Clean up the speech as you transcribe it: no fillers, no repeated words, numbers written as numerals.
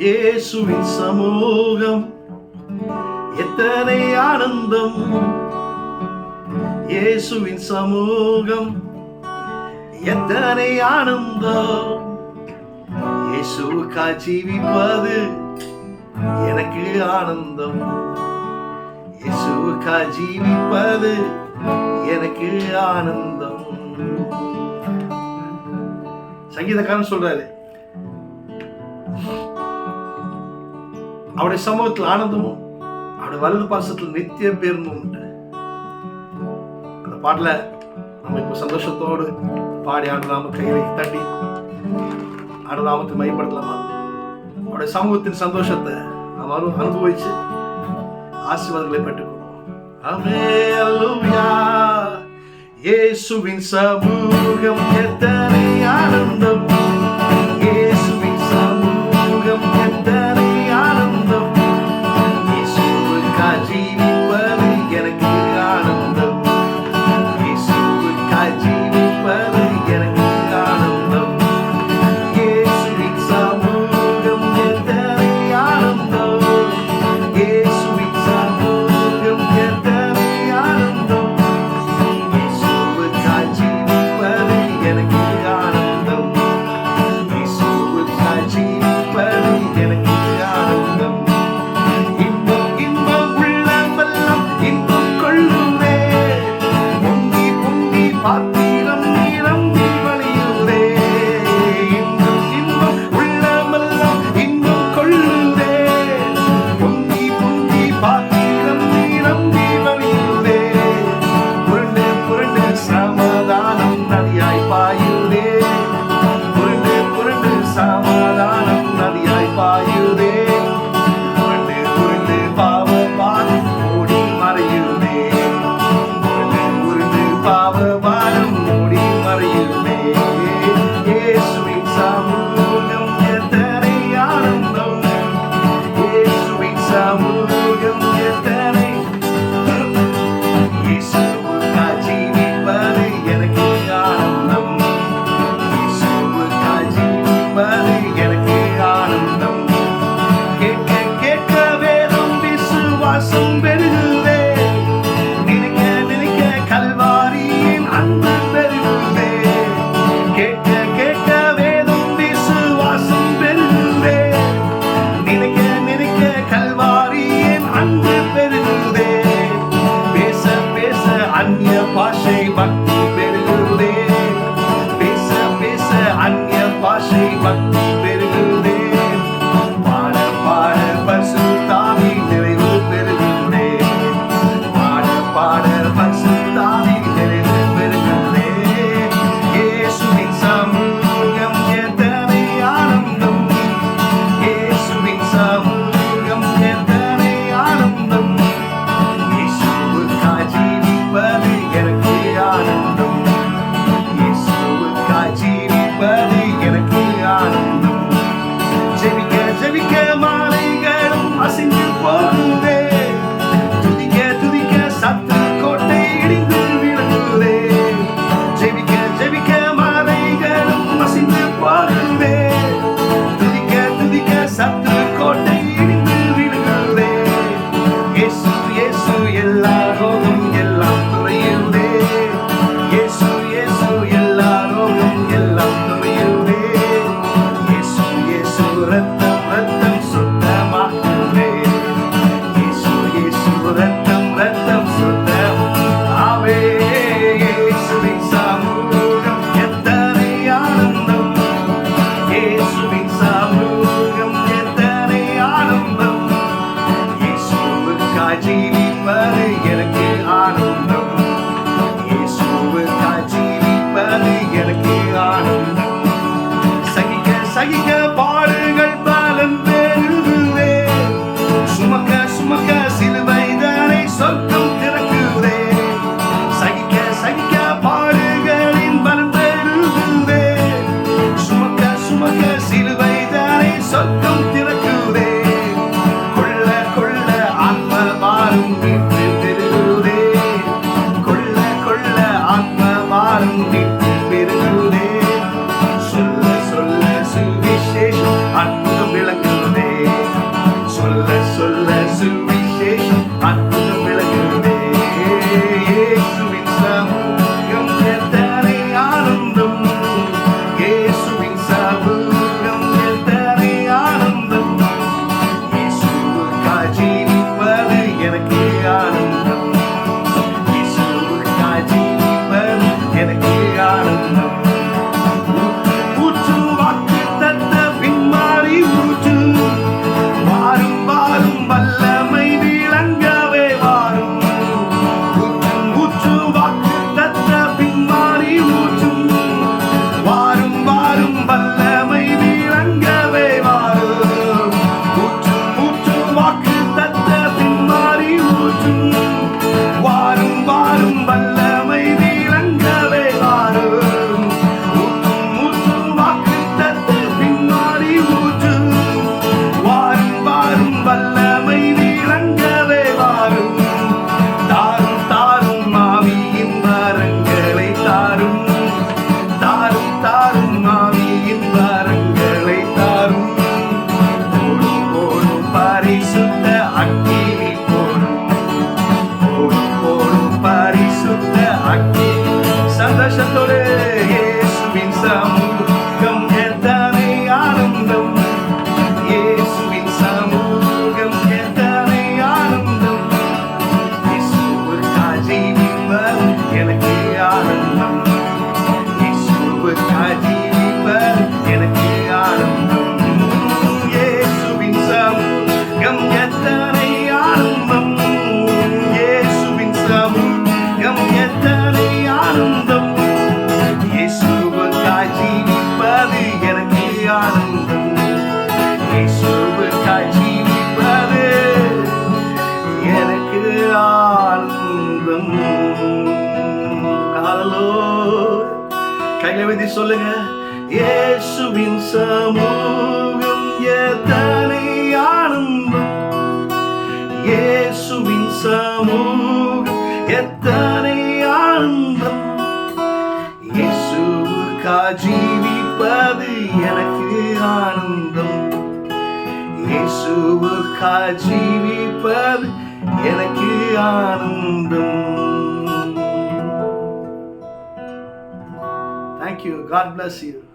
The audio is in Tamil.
இயேசுவின் சமூகம் எத்தனை ஆனந்தம், இயேசுவின் சமூகம் எத்தனை ஆனந்தம். இயேசுவுக்காய் ஜீவிப்பது எனக்கு ஆனந்தம், இயேசுவுக்காய் ஜீவிப்பது எனக்கு ஆனந்தம். சங்கீதக்காரன் சொல்றாரு, அவருடைய சமூகத்தில் ஆனந்தமும் அவருடைய வலது பாசத்தில் நித்திய பேருந்தும் உண்டு. அந்த பாடல நம்ம இப்ப சந்தோஷத்தோடு பாடி ஆண்டு நாம கையில தட்டி ஆண்டு நாமத்தை மையப்படுத்தலாமா? அவருடைய சமூகத்தின் சந்தோஷத்தை நாம் அனுபவிச்சு ஆசீர்வாதங்களை பெற்றுக்கொள்வோம். அல்லேலூயா. இயேசுவின் சமூகம் எத்தனை ஆனந்தம், இயேசுவின் சமூகம் எத்தனை ஆனந்தம். இயேசுவுக்காய் ஜீவிப்பது எனக்கு ஆனந்தம், இயேசுவுக்காய் ஜீவிப்பது எனக்கு ஆனந்தம். இயேசுவின் சமூகம் எத்தனை ஆனந்தம், இயேசுவின் சமூகம் எத்தனை ஆனந்தம். இயேசுவுக்காய் ஜீவிப்பது எனக்கு ஆனந்தம், இயேசுவுக்காய் ஜீவிப்பது எனக்கு ஆனந்தம். இன்பம் இன்பம் உள்ளமெல்லாம் இன்பம் கொள்ளுதே, பொங்கி பொங்கி பாத்திரம் நிரம்பி வழியுதே. இன்பம் இன்பம் உள்ளமெல்லாம் இன்பம் கொள்ளுதே, பொங்கி பொங்கி பாத்திரம் நிரம்பி வழியுதே. புரண்டு புரண்டு சமாதானம் நதியாய் பாயுதே, புரண்டு புரண்டு சமாதானம் நதியாய் பாயுதே. புரண்டு புரண்டு பாவ பாரம் மூடி மறையுதே, புரண்டு புரண்டு பாவ பாரம் மூடி மறையுதே. இயேசுவின் சமூகம் எத்தனை ஆனந்தம், இயேசுவின் சமூகம் எத்தனை. இயேசுவுக்காய் ஜீவிப்பது எனக்கு ஆனந்தம், இயேசுவுக்காய் ஜீவிப்பது எனக்கு ஆனந்தம். கேட்க கேட்க வேதம் விசுவாசம் பெருகுதே, நினைக்க நினைக்க கல்வாரியின் அன்பு பெருகுதே. கேட்க கேட்க வேதம் விசுவாசம் பெருகுதே, நினைக்க நினைக்க கல்வாரியின் அன்பு பெருகுதே. பேச பேச அந்நிய பாஷை பக்தி பெருகுதே, பேச பேச அந்நிய பாஷை பக்தி பெருகுதே. பாட பாட பரிசுத்தாவி நிறைவு பெருகுதே, பாட பாட பரிசுத்தாவி நிறைவு பெருகுதே. இயேசுவின் சமூகம் எத்தனை ஆனந்தம், இயேசுவின் சமூகம் எத்தனை ஆனந்தம். இயேசுவுக்காய் ஜீவிப்பது எனக்கு ஆனந்தம், இயேசுவுக்காய் ஜீவிப்பது எனக்கு ஆனந்தம். ஜெபிக்க ஜெபிக்க மாலைகளும் அசைந்து போகுதே, துதிக்க துதிக்க சத்துரு கோட்டை இடிந்து விழுகுதே. ஜெபிக்க ஜெபிக்க மாலைகளும் அசைந்து போகுதே, துதிக்க துதிக்க சத்துரு கோட்டை இடிந்து விழுகுதே. இயேசு இயேசு எல்லா ரோகம் எல்லாம் துறையுதே, இயேசு இயேசு எல்லா ரோகம் எல்லாம் துறையுதே. இயேசு இயேசு ரத்தம் ரத்தம் சுத்தமாக்குதே, இயேசு இயேசு ரத்தம் ரத்தம் சுத்தம் ஆவே. இயேசுவின் சமூகம் எத்தனை ஆனந்தம், இயேசுவின் சமூகம் எத்தனை ஆனந்தம். இயேசுவுக்காய் ஜீவிப்பது எனக்கு ஆனந்தம், இயேசுவுக்காய் ஜீவிப்பது எனக்கு ஆனந்தம். சகிக்க சகிக்க பாடுகள் பலன் பெருகுதே, சுமக்க சுமக்க சிலுவைதனை சொர்க்கம் திறக்குதே. சகிக்க சகிக்க பாடுகளின் பலன் பெருகுதே, சுமக்க சுமக்க சிலுவைதனை சொர்க்கம் திறக்குதே. கொள்ள கொள்ள ஆத்ம பாரம் மீட்டு பெருகுதே, கொள்ள கொள்ள ஆத்ம பாரம் மீட்டு பெருகுதே. சொல்ல சொல்ல சுவிசேஷம் கையில வைத்து சொல்லுங்க, இயேசுவின் சமூகம் எத்தனை ஆனந்தம், இயேசுவின் சமூகம் எத்தனை ஆனந்தம், இயேசுவுக்கா ஜீவிப்பது எனக்கு ஆனந்தம், இயேசுவுக்கா ஜீவிப்பது எனக்கு ஆனந்தம். Thank you. God bless you.